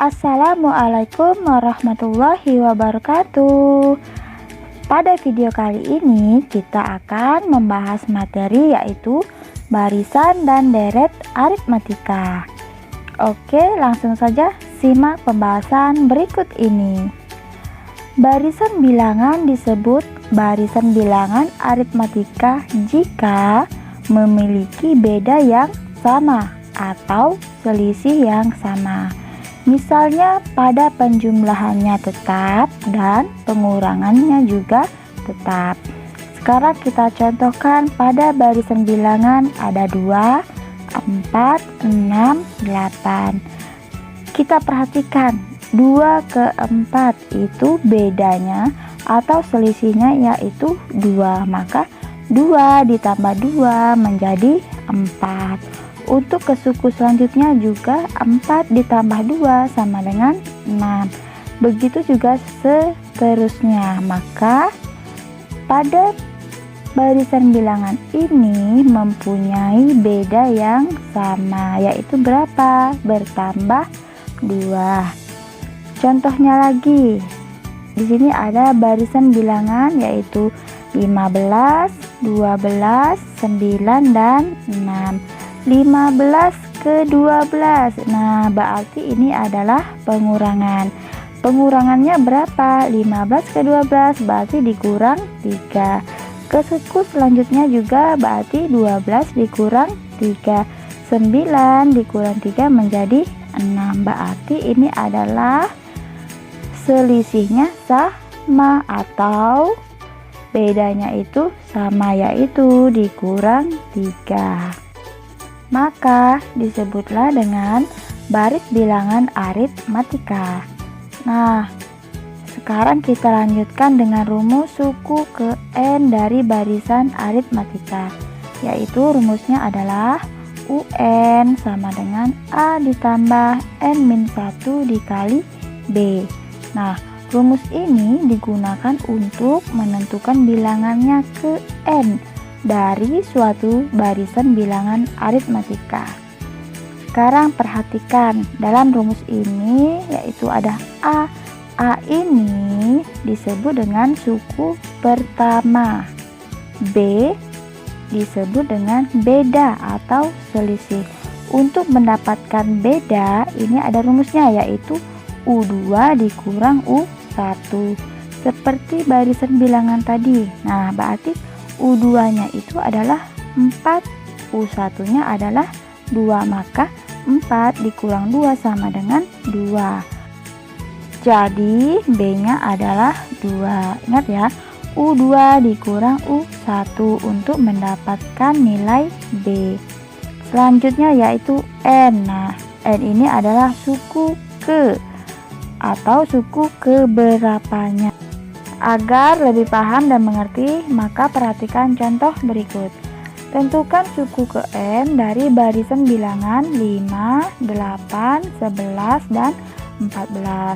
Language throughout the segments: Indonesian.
Assalamualaikum warahmatullahi wabarakatuh. Pada video kali ini kita akan membahas materi yaitu barisan dan deret aritmatika. Oke, langsung saja simak pembahasan berikut ini. Barisan bilangan disebut barisan bilangan aritmatika jika memiliki beda yang sama atau selisih yang sama. Misalnya pada penjumlahannya tetap dan pengurangannya juga tetap. Sekarang kita contohkan pada barisan bilangan ada 2, 4, 6, 8. Kita perhatikan 2 ke 4 itu bedanya atau selisihnya yaitu 2. Maka 2 ditambah 2 menjadi 4. Untuk ke suku selanjutnya juga 4 ditambah 2 sama dengan 6. Begitu juga seterusnya. Maka pada barisan bilangan ini mempunyai beda yang sama, yaitu berapa? Bertambah 2. Contohnya lagi. Di sini ada barisan bilangan yaitu 15, 12, 9 dan 6. 15 ke 12. Nah, berarti ini adalah pengurangan. Pengurangannya berapa? 15 ke 12 berarti dikurang 3. Ke suku selanjutnya juga berarti 12 dikurang 3. 9 dikurang 3 menjadi 6. Berarti ini adalah selisihnya sama atau bedanya itu sama, yaitu dikurang 3. Maka disebutlah dengan baris bilangan aritmatika. Nah, sekarang kita lanjutkan dengan rumus suku ke n dari barisan aritmatika, yaitu rumusnya adalah UN sama dengan A ditambah N-1 dikali B. Nah, rumus ini digunakan untuk menentukan bilangannya ke n dari suatu barisan bilangan aritmatika. Sekarang perhatikan dalam rumus ini yaitu ada A. A ini disebut dengan suku pertama. B disebut dengan beda atau selisih. Untuk mendapatkan beda ini ada rumusnya yaitu U2 dikurang U1. Seperti barisan bilangan tadi. Nah, berarti U2-nya itu adalah 4, U1-nya adalah 2, maka 4 dikurang 2 sama dengan 2. Jadi B-nya adalah 2. Ingat ya, U2 dikurang U1 untuk mendapatkan nilai B. Selanjutnya yaitu N. Nah, N ini adalah suku ke atau suku keberapanya. Agar lebih paham dan mengerti, maka perhatikan contoh berikut. Tentukan suku ke n dari barisan bilangan 5, 8, 11, dan 14.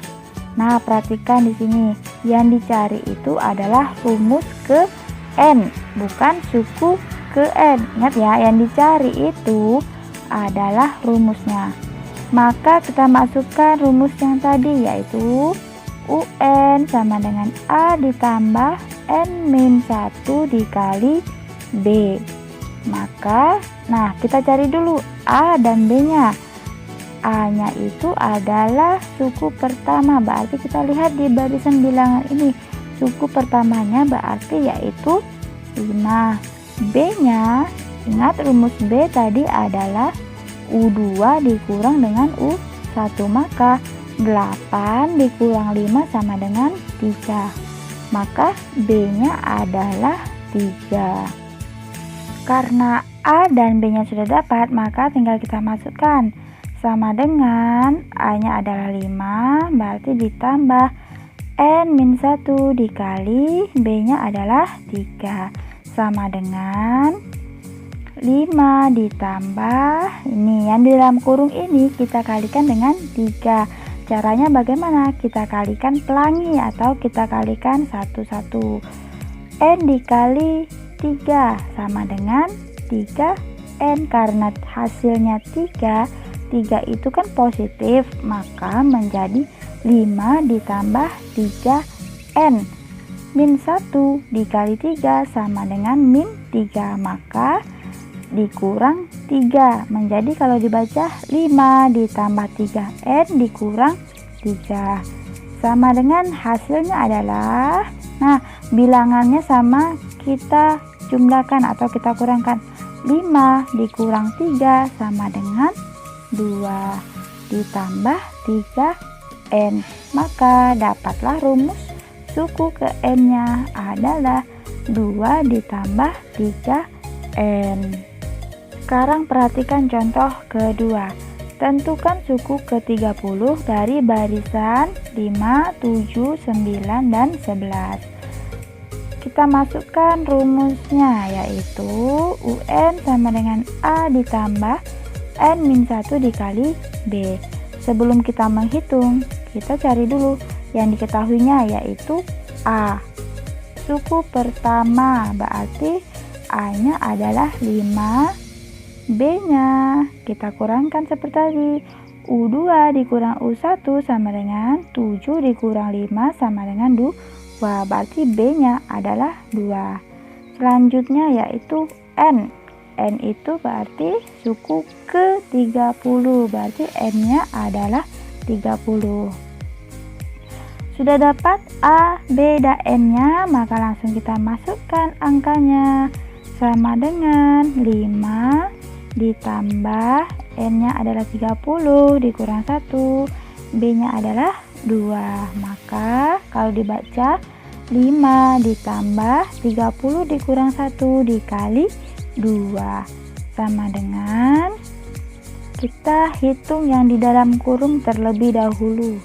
Nah, perhatikan di sini. Yang dicari itu adalah rumus ke n, bukan suku ke n. Ingat ya, yang dicari itu adalah rumusnya. Maka kita masukkan rumus yang tadi yaitu UN sama dengan A ditambah N-1 dikali B. Maka, nah kita cari dulu A dan B-nya. A-nya itu adalah suku pertama, berarti kita lihat di barisan bilangan ini. Suku pertamanya berarti yaitu 5. B-nya, ingat rumus B tadi adalah U2 dikurang dengan U1, maka 8 dikurang 5 sama dengan 3. Maka B-nya adalah 3. Karena A dan B-nya sudah dapat, maka tinggal kita masukkan. Sama dengan A-nya adalah 5, berarti ditambah N-1 dikali B-nya adalah 3. Sama dengan 5 ditambah ini yang di dalam kurung ini kita kalikan dengan 3. Caranya bagaimana? Kita kalikan pelangi atau kita kalikan satu-satu. N dikali 3 sama dengan 3N. Karena hasilnya 3 3 itu kan positif, maka menjadi 5 ditambah 3N. Min 1 dikali 3 sama dengan min 3, maka dikurang 3. Menjadi kalau dibaca 5 ditambah 3N dikurang 3. Sama dengan hasilnya adalah, nah bilangannya sama, kita jumlahkan atau kita kurangkan. 5 dikurang 3 sama dengan 2 ditambah 3N. Maka dapatlah rumus suku ke N-nya adalah 2 ditambah 3N. Sekarang perhatikan contoh kedua. Tentukan suku ke-30 dari barisan 5, 7, 9, dan 11. Kita masukkan rumusnya, yaitu UN sama dengan A ditambah N-1 dikali B. Sebelum kita menghitung, kita cari dulu yang diketahuinya, yaitu A. Suku pertama berarti A-nya adalah 5, B-nya kita kurangkan seperti tadi. U2 dikurang U1 sama dengan 7 dikurang 5 sama dengan 2. Berarti B-nya adalah 2. Selanjutnya yaitu N. N itu berarti suku ke-30. Berarti N-nya adalah 30. Sudah dapat A, B, dan N-nya, maka langsung kita masukkan angkanya. Sama dengan 5 ditambah N-nya adalah 30 dikurang 1, B-nya adalah 2. Maka kalau dibaca 5 ditambah 30 dikurang 1 dikali 2 sama dengan, kita hitung yang di dalam kurung terlebih dahulu,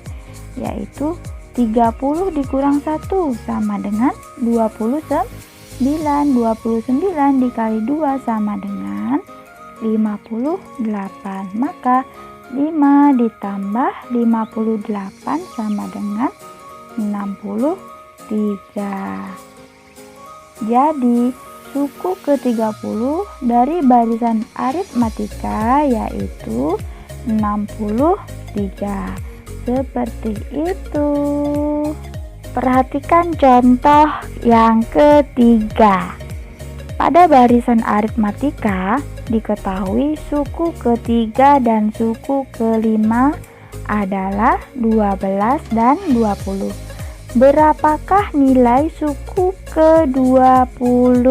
yaitu 30 dikurang 1 sama dengan 29. 29 dikali 2 sama dengan 58. Maka 5 ditambah 58 sama dengan 63. Jadi suku ke-30 dari barisan aritmatika yaitu 63. Seperti itu. Perhatikan contoh yang ketiga. Pada barisan aritmatika diketahui suku ketiga dan suku kelima adalah 12 dan 20. Berapakah nilai suku ke-20?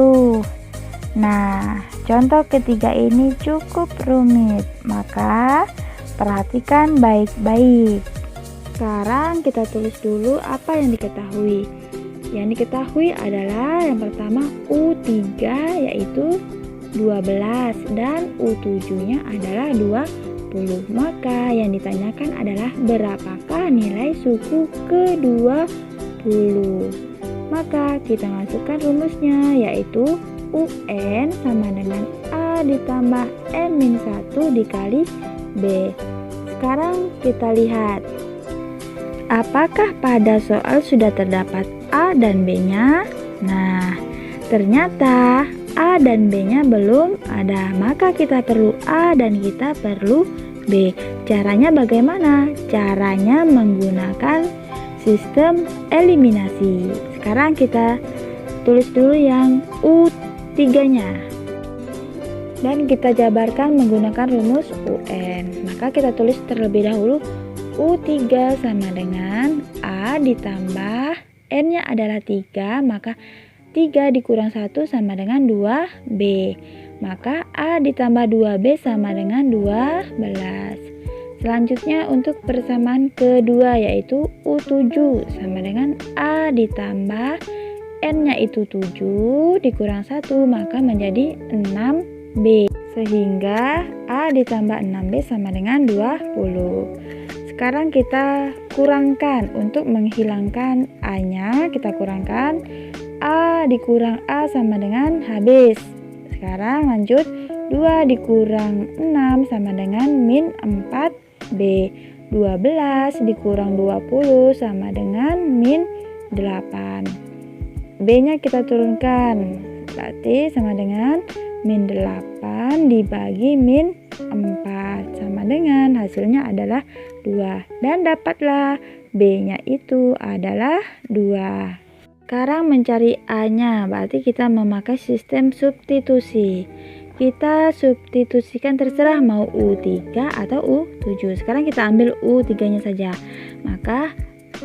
Nah, contoh ketiga ini cukup rumit, maka perhatikan baik-baik. Sekarang kita tulis dulu apa yang diketahui. Yang diketahui adalah yang pertama U3 yaitu 12 dan U7-nya adalah 20. Maka yang ditanyakan adalah berapakah nilai suku ke-20. Maka kita masukkan rumusnya, yaitu UN sama dengan A ditambah N-1 dikali B. Sekarang kita lihat, apakah pada soal sudah terdapat A dan B-nya? Nah, ternyata A dan B-nya belum ada, maka kita perlu A dan kita perlu B. Caranya bagaimana? Caranya menggunakan sistem eliminasi. Sekarang kita tulis dulu yang U3-nya. Dan kita jabarkan menggunakan rumus UN. Maka kita tulis terlebih dahulu U3 sama dengan A ditambah N-nya adalah 3, maka 3 dikurang 1 sama dengan 2B. Maka A ditambah 2B sama dengan 12. Selanjutnya untuk persamaan kedua yaitu U7 sama dengan A ditambah N-nya itu 7 dikurang 1 maka menjadi 6B. Sehingga A ditambah 6B sama dengan 20. Sekarang kita kurangkan. Untuk menghilangkan A-nya kita kurangkan. A dikurang A sama dengan habis. Sekarang lanjut, 2 dikurang 6 sama dengan min 4B. 12 dikurang 20 sama dengan min 8. B-nya kita turunkan, berarti sama dengan min 8 dibagi min 4 sama dengan hasilnya adalah 2. Dan dapatlah B-nya itu adalah 2. Sekarang mencari A-nya, berarti kita memakai sistem substitusi. Kita substitusikan terserah mau U3 atau U7. Sekarang kita ambil U3-nya saja. Maka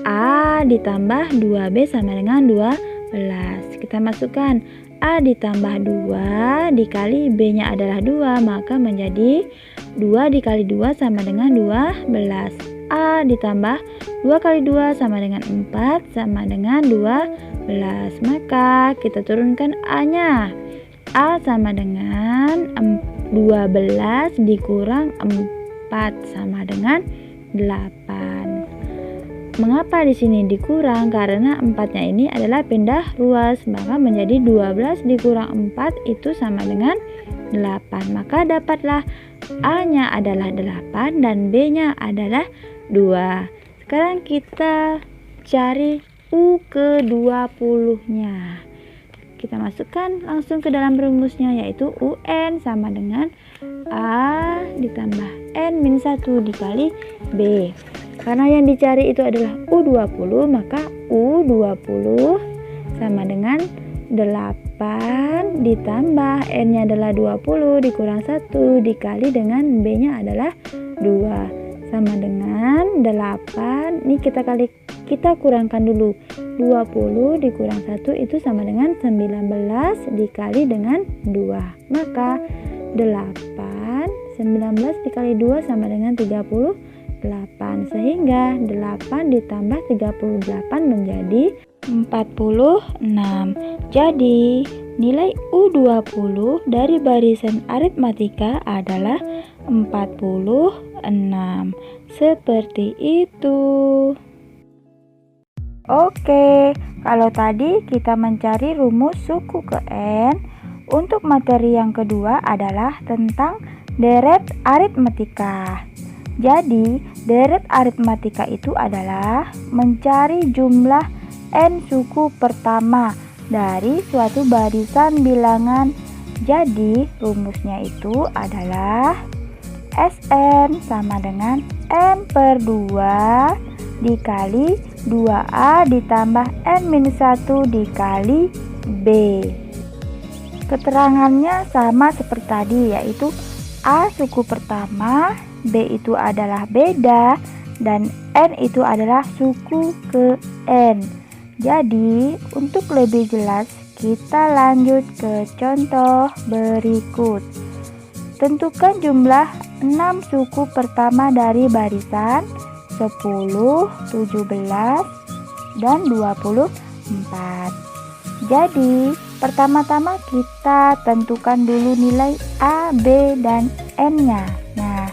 A ditambah 2B sama dengan 12. Kita masukkan A ditambah 2 dikali B-nya adalah 2, maka menjadi 2 dikali 2 sama dengan 12. A ditambah 2 kali 2 sama dengan 4 sama dengan 12. Maka kita turunkan A-nya. A sama dengan 12 dikurang 4 sama dengan 8. Mengapa di sini dikurang? Karena 4-nya ini adalah pindah ruas, maka menjadi 12 dikurang 4 itu sama dengan 8. Maka dapatlah A-nya adalah 8 dan B-nya adalah 2. Sekarang kita cari U ke-20-nya. Kita masukkan langsung ke dalam rumusnya, yaitu UN sama dengan A ditambah N-1 dikali B. Karena yang dicari itu adalah U20, maka U20 sama dengan 8 ditambah N-nya adalah 20 dikurang 1 dikali dengan B-nya adalah 2 sama dengan 8. Ini kita kurangkan dulu. 20 dikurang 1 itu sama dengan 19 dikali dengan 2. Maka 19 dikali 2 sama dengan 38. Sehingga 8 ditambah 38 menjadi 46. Jadi nilai U20 dari barisan aritmatika adalah 46. Seperti itu. Oke, kalau tadi kita mencari rumus suku ke N, untuk materi yang kedua adalah tentang deret aritmatika. Jadi, deret aritmatika itu adalah mencari jumlah N suku pertama dari suatu barisan bilangan. Jadi, rumusnya itu adalah Sn sama dengan N per 2 dikali 2A ditambah N-1 dikali B. Keterangannya sama seperti tadi, yaitu A suku pertama, B itu adalah beda, dan N itu adalah suku ke N. Jadi, untuk lebih jelas, kita lanjut ke contoh berikut. Tentukan jumlah 6 suku pertama dari barisan 10, 17, dan 24. Jadi, pertama-tama kita tentukan dulu nilai A, B, dan N-nya. Nah,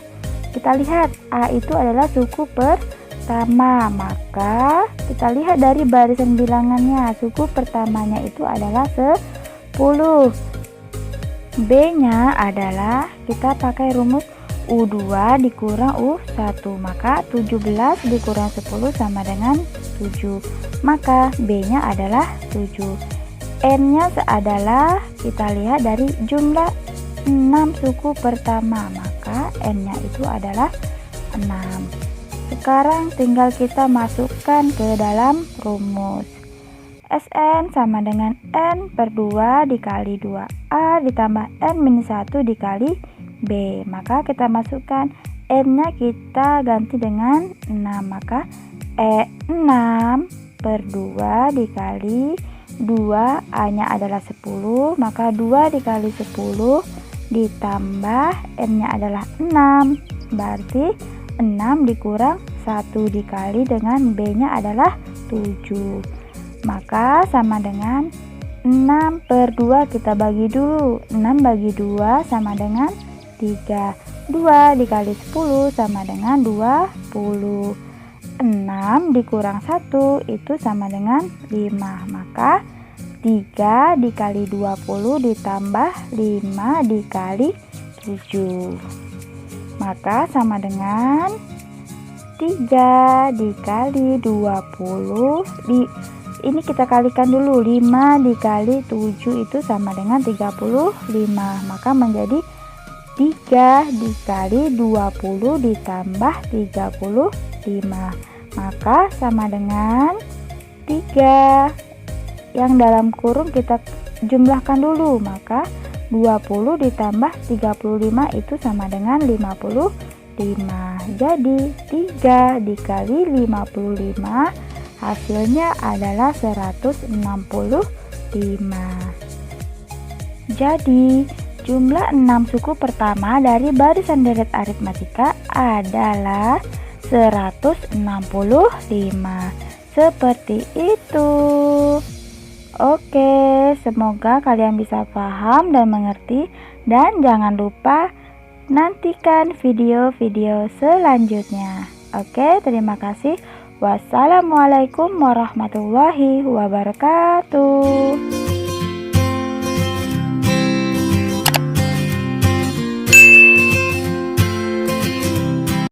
kita lihat A itu adalah suku pertama, maka kita lihat dari barisan bilangannya, suku pertamanya itu adalah 10. B-nya adalah kita pakai rumus U2 dikurang U1, maka 17 dikurang 10 sama dengan 7, maka B-nya adalah 7. N-nya adalah kita lihat dari jumlah 6 suku pertama, maka N-nya itu adalah 6. Sekarang tinggal kita masukkan ke dalam rumus. Sn sama dengan N per 2 dikali 2A ditambah N-1 dikali B. Maka kita masukkan N-nya kita ganti dengan 6, maka 6 per 2 dikali 2, A-nya adalah 10, maka 2 dikali 10 ditambah N-nya adalah 6, berarti 6 dikurang 1 dikali dengan B-nya adalah 7, maka sama dengan 6 per 2 kita bagi dulu. 6 bagi 2 sama dengan 3. 2 dikali 10 sama dengan 20. 6 dikurang 1 itu sama dengan 5. Maka 3 dikali 20 ditambah 5 dikali 7. Maka sama dengan 3 dikali 20 ini kita kalikan dulu, 5 dikali 7 itu sama dengan 35, maka menjadi 3 dikali 20 ditambah 35, maka sama dengan 3. Yang dalam kurung kita jumlahkan dulu, maka 20 ditambah 35 itu sama dengan 55. Jadi 3 dikali 55 hasilnya adalah 165. Jadi jumlah 6 suku pertama dari barisan deret aritmatika adalah 165. Seperti itu. Oke, semoga kalian bisa paham dan mengerti, dan jangan lupa nantikan video-video selanjutnya. Oke, terima kasih. Wassalamualaikum warahmatullahi wabarakatuh.